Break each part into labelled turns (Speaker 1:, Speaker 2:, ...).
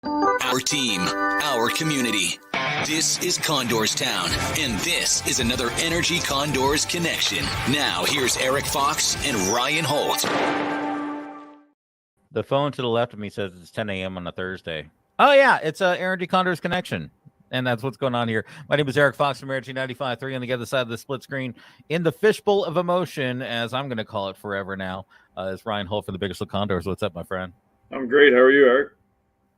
Speaker 1: Our team, our community. This is CondorsTown, and this is another Energy Condors connection. Now, here's Erik Fox and Ryan Holt.
Speaker 2: The phone to the left of me says it's 10 a.m. on a Thursday. Oh, yeah, it's a Energy Condors connection, and that's what's going on here. My name is Erik Fox from Energy 95.3 on the other side of the split screen in the fishbowl of emotion, as I'm going to call it forever now. It's Ryan Holt from the Biggest Condors. What's up, my friend?
Speaker 3: I'm great. How are you, Erik?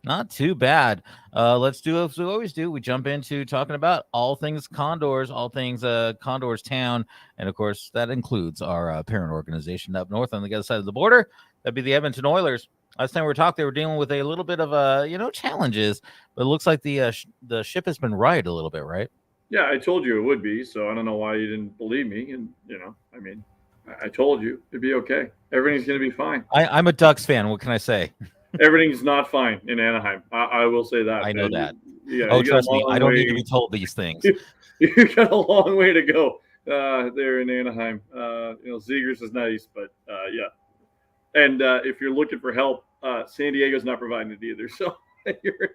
Speaker 2: Not too bad. Let's do as we always do. We jump into talking about all things Condors, all things CondorsTown, and of course that includes our parent organization up north on the other side of the border. That'd be the Edmonton Oilers. Last time we were talking, they were dealing with a little bit of challenges, but it looks like the ship has been righted a little bit, right?
Speaker 3: Yeah, I told you it would be, so I don't know why you didn't believe me. And I told you it'd be okay. Everything's going to be fine.
Speaker 2: I'm a Ducks fan. What can I say?
Speaker 3: Everything's not fine in Anaheim. I will say that.
Speaker 2: I know that.
Speaker 3: Yeah,
Speaker 2: trust me, I don't need to be told these things.
Speaker 3: You got a long way to go there in Anaheim. Zegers is nice, but yeah. And if you're looking for help, San Diego's not providing it either. So you're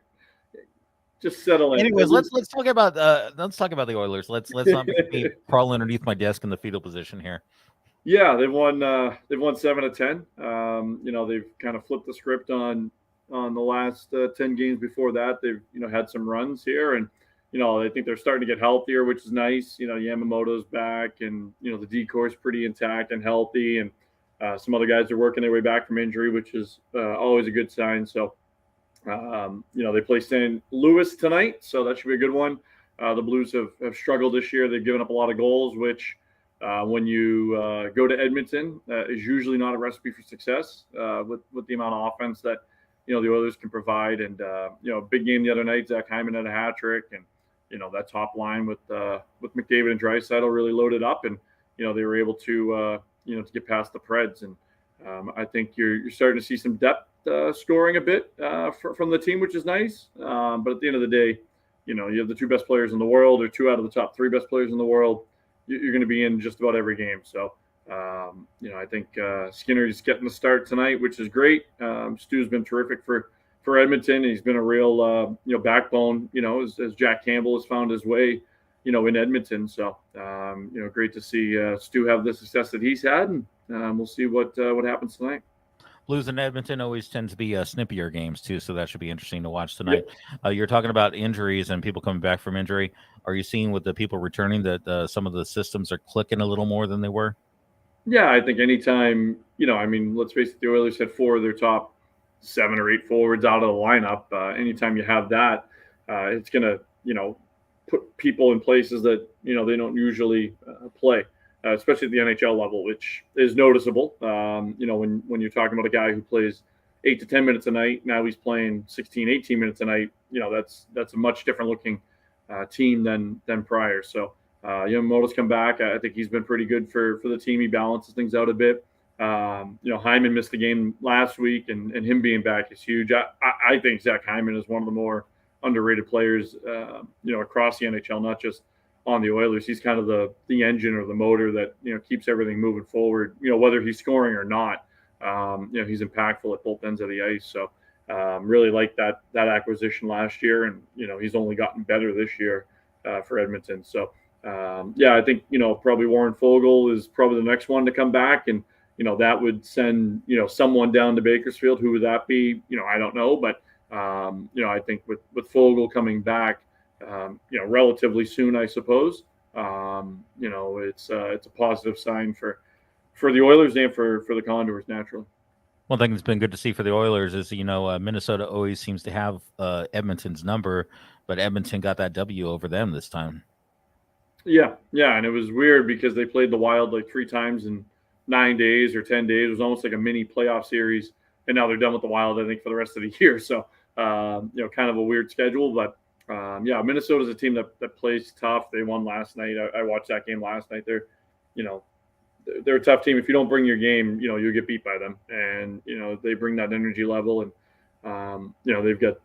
Speaker 3: just settle in.
Speaker 2: Anyways, let's talk about the Oilers. Let's not make me crawl underneath my desk in the fetal position here.
Speaker 3: Yeah, they've won 7 of 10. They've kind of flipped the script on the last 10 games before that. They've had some runs here, and I think they're starting to get healthier, which is nice. Yamamoto's back, and the decore's pretty intact and healthy, and some other guys are working their way back from injury, which is always a good sign. So they play St. Louis tonight, so that should be a good one. The Blues have struggled this year. They've given up a lot of goals, which when you go to Edmonton is usually not a recipe for success with the amount of offense that the Oilers can provide. And big game the other night, Zach Hyman had a hat trick, and that top line with McDavid and Draisaitl really loaded up, and they were able to to get past the Preds. And I think you're starting to see some depth scoring a bit from the team, which is nice. But at the end of the day, you have the two best players in the world, or two out of the top three best players in the world. You're going to be in just about every game. So, I think Skinner's getting the start tonight, which is great. Stu's been terrific for Edmonton. He's been a real, backbone, as Jack Campbell has found his way, in Edmonton. So, great to see Stu have the success that he's had, and we'll see what happens tonight.
Speaker 2: Blues in Edmonton always tend to be snippier games too, so that should be interesting to watch tonight. Yep. You're talking about injuries and people coming back from injury. Are you seeing with the people returning that some of the systems are clicking a little more than they were?
Speaker 3: Yeah, I think anytime, let's face it, the Oilers had 4 of their top 7 or 8 forwards out of the lineup. Anytime you have that, it's going to, put people in places that, they don't usually play. Especially at the NHL level, which is noticeable. When you're talking about a guy who plays 8 to 10 minutes a night, now he's playing 16, 18 minutes a night. That's a much different looking team than prior. So Yamamoto's come back. I think he's been pretty good for the team. He balances things out a bit. Hyman missed the game last week, and him being back is huge. I think Zach Hyman is one of the more underrated players, across the NHL, not just on the Oilers. He's kind of the engine or the motor that keeps everything moving forward. Whether he's scoring or not, he's impactful at both ends of the ice. So really like that acquisition last year, and he's only gotten better this year for Edmonton. So I think probably Warren Foegele is probably the next one to come back, and that would send someone down to Bakersfield. Who would that be? I don't know, but I think with Foegele coming back, relatively soon, I suppose. It's a positive sign for the Oilers and for the Condors, naturally.
Speaker 2: One thing that's been good to see for the Oilers is, Minnesota always seems to have Edmonton's number, but Edmonton got that W over them this time.
Speaker 3: Yeah, and it was weird because they played the Wild like 3 times in 9 days or 10 days. It was almost like a mini playoff series, and now they're done with the Wild, I think, for the rest of the year. So, kind of a weird schedule, but Minnesota's a team that plays tough. They won last night. I watched that game last night. They're a tough team. If you don't bring your game, you'll get beat by them. And they bring that energy level, and they've got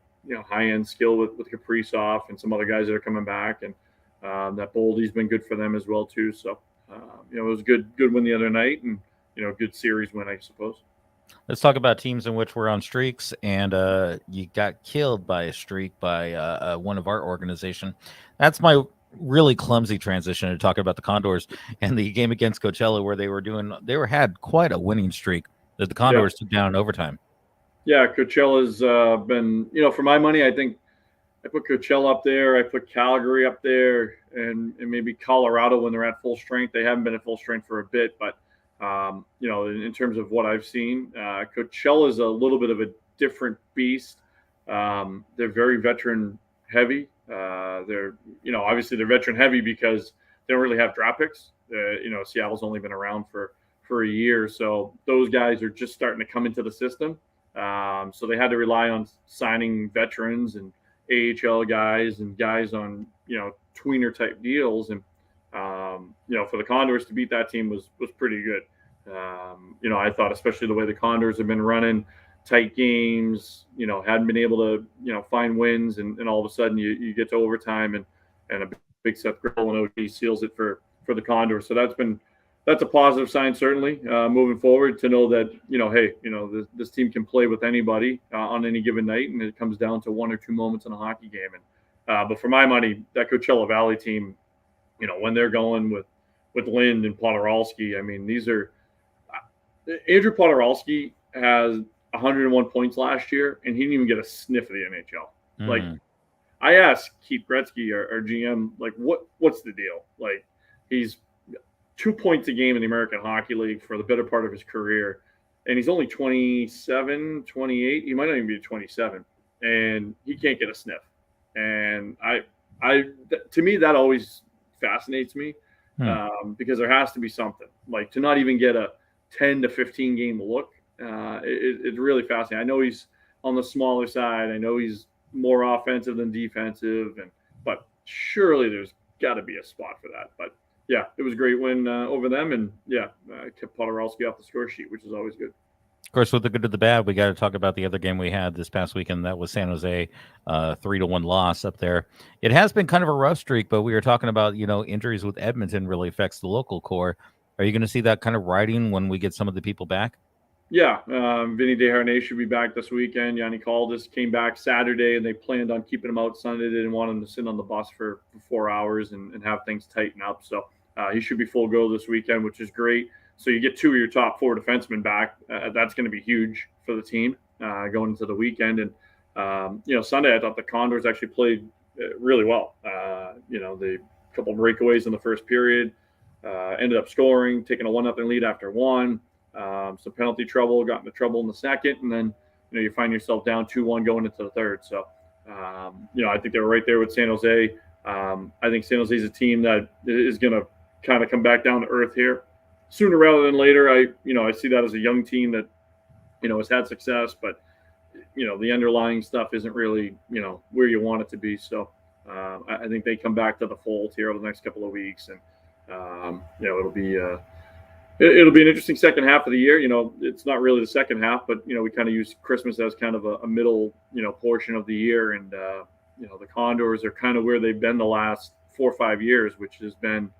Speaker 3: high end skill with Kaprizov and some other guys that are coming back, and that Boldy's been good for them as well too. So it was good win the other night, and good series win, I suppose.
Speaker 2: Let's talk about teams in which we're on streaks, and you got killed by a streak by one of our organization. That's my really clumsy transition to talk about the Condors and the game against Coachella, where had quite a winning streak that the
Speaker 3: Yeah,
Speaker 2: Condors took down in overtime.
Speaker 3: yeah. Coachella's been, for my money, I think I put Coachella up there. I put Calgary up there, and maybe Colorado when they're at full strength. They haven't been at full strength for a bit, but in terms of what I've seen, Coachella is a little bit of a different beast. They're very veteran heavy. They're obviously they're veteran heavy because they don't really have draft picks. Seattle's only been around for a year, so those guys are just starting to come into the system. So they had to rely on signing veterans and AHL guys and guys on tweener type deals, and for the Condors to beat that team was pretty good. I thought especially the way the Condors have been running tight games, hadn't been able to find wins, and all of a sudden you get to overtime and a big Seth Grill and OT seals it for the Condors. So that's a positive sign, certainly, moving forward, to know that, hey, this team can play with anybody on any given night, and it comes down to one or two moments in a hockey game. And but for my money, that Coachella Valley team, when they're going with Lind and Podorowski, I mean, these are Andrew Podorowski has 101 points last year, and he didn't even get a sniff of the NHL. Like, I asked Keith Gretzky, our GM, like, what's the deal? Like, he's 2 points a game in the American Hockey League for the better part of his career, and he's only 27, 28. He might not even be 27, and he can't get a sniff. And to me, that always fascinates me, because there has to be something. Like, to not even get a 10 to 15 game look, it's really fascinating. I know he's on the smaller side. I know he's more offensive than defensive, but surely there's got to be a spot for that. But yeah, it was a great win over them, and kept Podorowski off the score sheet, which is always good.
Speaker 2: Of course, with the good to the bad, we got to talk about the other game we had this past weekend. That was San Jose, 3-1 loss up there. It has been kind of a rough streak, but we were talking about, injuries with Edmonton really affects the local core. Are you going to see that kind of riding when we get some of the people back?
Speaker 3: Yeah, Vinny Desharnais should be back this weekend. Yanni Caldas came back Saturday, and they planned on keeping him out Sunday. They didn't want him to sit on the bus for 4 hours and have things tighten up. So he should be full go this weekend, which is great. So you get two of your top four defensemen back. That's going to be huge for the team going into the weekend. And Sunday, I thought the Condors actually played really well. The couple of breakaways in the first period, ended up scoring, taking a 1-0 lead after one. Some penalty trouble, got into trouble in the second, and then you find yourself down 2-1 going into the third. So I think they were right there with San Jose. I think San Jose is a team that is going to kind of come back down to earth here sooner rather than later. I see that as a young team that has had success, but the underlying stuff isn't really where you want it to be. So I think they come back to the fold here over the next couple of weeks, and it'll be an interesting second half of the year. It's not really the second half, but we kind of use Christmas as kind of a middle portion of the year, and the Condors are kind of where they've been the last 4 or 5 years, which has been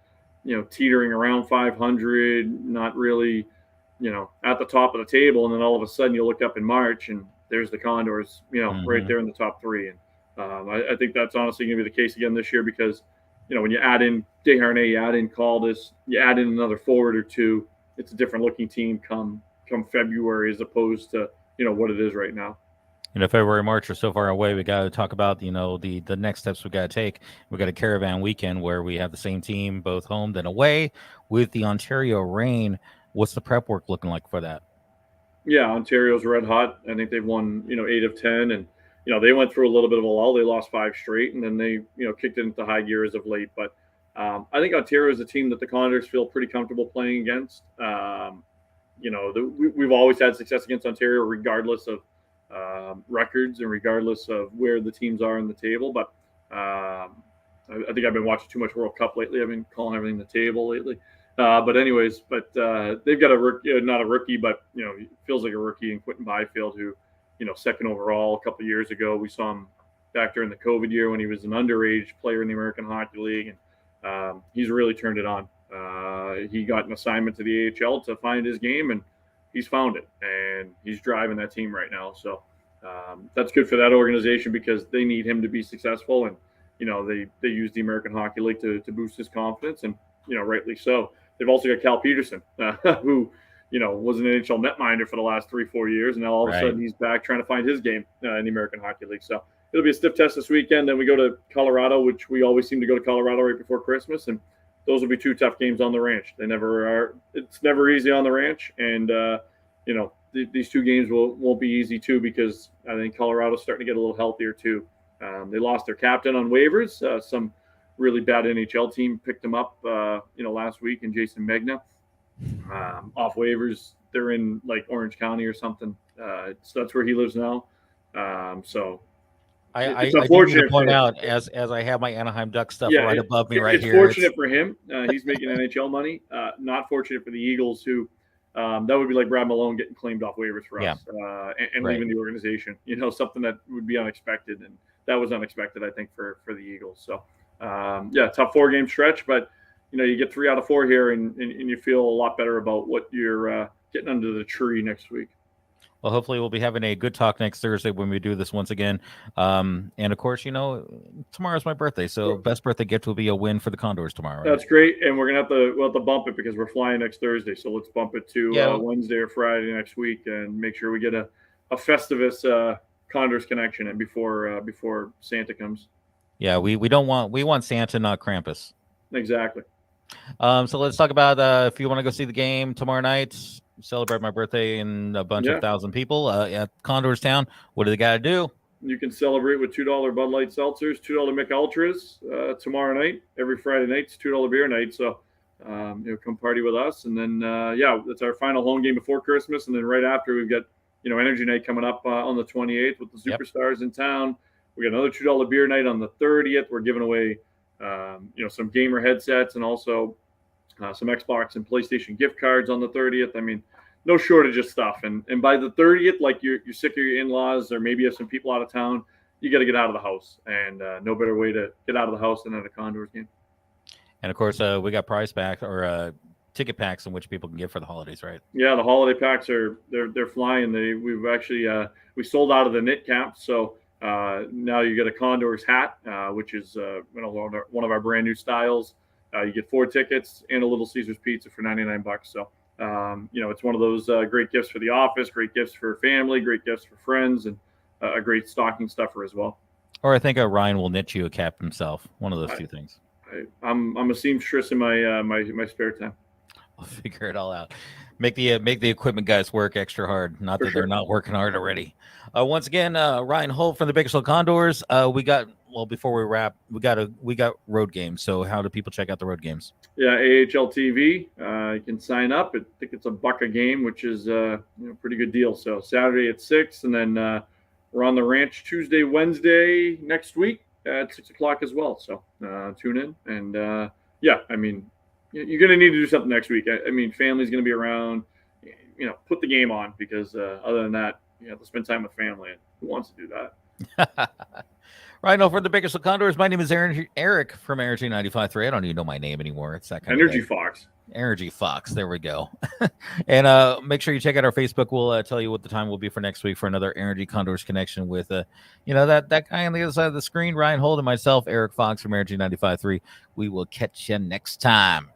Speaker 3: teetering around 500, not really at the top of the table, and then all of a sudden you look up in March and there's the Condors right there in the top three. And I think that's honestly going to be the case again this year, because when you add in Desharnais, you add in Caldas, you add in another forward or two, it's a different looking team come February as opposed to what it is right now.
Speaker 2: February, March are so far away. We got to talk about the next steps we got to take. We got a caravan weekend where we have the same team both home then away with the Ontario Reign. What's the prep work looking like for that?
Speaker 3: Yeah, Ontario's red hot. I think they've won 8 of 10, and they went through a little bit of a lull. They lost 5 straight, and then they kicked it into high gear as of late. But I think Ontario is a team that the Condors feel pretty comfortable playing against. We've always had success against Ontario, regardless of records and regardless of where the teams are in the table. But I think I've been watching too much World Cup lately. I've been calling everything the table lately. But they've got a rookie, not a rookie, but feels like a rookie in Quentin Byfield, who second overall a couple of years ago. We saw him back during the COVID year when he was an underage player in the American Hockey League, and he's really turned it on. He got an assignment to the AHL to find his game, and he's found it, and he's driving that team right now. So that's good for that organization because they need him to be successful, and they use the American Hockey League to boost his confidence, and rightly so. They've also got Cal Peterson, who was an NHL netminder for the last 3-4 years, and now all of a sudden he's back trying to find his game in the American Hockey League. So it'll be a stiff test this weekend. Then we go to Colorado, which we always seem to go to Colorado right before Christmas, and those will be 2 tough games on the ranch. They never are. It's never easy on the ranch, and these 2 games won't be easy too because I think Colorado's starting to get a little healthier too. They lost their captain on waivers. Some really bad NHL team picked him up, last week, and Jason Megna off waivers. They're in like Orange County or something. So that's where he lives now. So
Speaker 2: I do need to point out as I have my Anaheim Ducks stuff right above me right here.
Speaker 3: It's fortunate for him. He's making NHL money. Not fortunate for the Eagles, who that would be like Brad Malone getting claimed off waivers for us and leaving the organization. Something that would be unexpected, and that was unexpected, I think, for the Eagles. So tough 4-game stretch, but you get 3 out of 4 here, and you feel a lot better about what you're getting under the tree next week.
Speaker 2: Well, hopefully we'll be having a good talk next Thursday when we do this once again. And of course, tomorrow's my birthday, so best birthday gift will be a win for the Condors tomorrow. Right?
Speaker 3: That's great, and we're gonna have to bump it because we're flying next Thursday. So let's bump it to Wednesday or Friday next week, and make sure we get a Festivus Condors connection and before Santa comes.
Speaker 2: Yeah, we want Santa, not Krampus.
Speaker 3: Exactly.
Speaker 2: So let's talk about if you want to go see the game tomorrow night, celebrate my birthday and a bunch of 1,000 people at CondorsTown. What do they got to do?
Speaker 3: You can celebrate with $2 Bud Light seltzers, $2 Mick Ultras tomorrow night. Every Friday night, it's $2 beer night. So come party with us. And then that's our final home game before Christmas. And then right after, we've got Energy Night coming up on the 28th with the Superstars in town. We got another $2 beer night on the 30th. We're giving away some gamer headsets and also some Xbox and PlayStation gift cards on the 30th. I mean, no shortage of stuff. And by the 30th, like you're sick of your in-laws, or maybe you have some people out of town, you got to get out of the house. And no better way to get out of the house than at a Condors game. And
Speaker 2: of course, we got prize packs or ticket packs in which people can get for the holidays, right?
Speaker 3: Yeah, the holiday packs they're flying. We've actually we sold out of the knit cap, so now you get a Condors hat, which is one of our brand new styles. You get 4 tickets and a Little Caesars pizza for $99. So it's one of those great gifts for the office, great gifts for family, great gifts for friends, and a great stocking stuffer as well.
Speaker 2: Or I think Ryan will knit you a cap himself. One of those 2 things.
Speaker 3: I'm a seamstress in my spare time.
Speaker 2: I'll figure it all out. Make the equipment guys work extra hard. Not that they're not working hard already. Once again, Ryan Holt from the Bakersfield Condors. Before we wrap, we got road games. So how do people check out the road games?
Speaker 3: Yeah, AHL TV. You can sign up. I think it's $1 a game, which is pretty good deal. So Saturday at 6, and then we're on the ranch Tuesday, Wednesday next week at 6:00 as well. So tune in, and I mean, you're going to need to do something next week. I mean, family's going to be around. Put the game on because other than that, you have to spend time with family. And who wants to do that?
Speaker 2: Right now for the Bakersfield Condors, my name is Erik from Energy 95.3. I don't even know my name anymore. It's that kind
Speaker 3: Energy
Speaker 2: of
Speaker 3: Fox.
Speaker 2: Energy Fox. There we go. And make sure you check out our Facebook. We'll tell you what the time will be for next week for another Energy Condors connection with that guy on the other side of the screen, Ryan Holt, and myself, Erik Fox from Energy 95.3. We will catch you next time.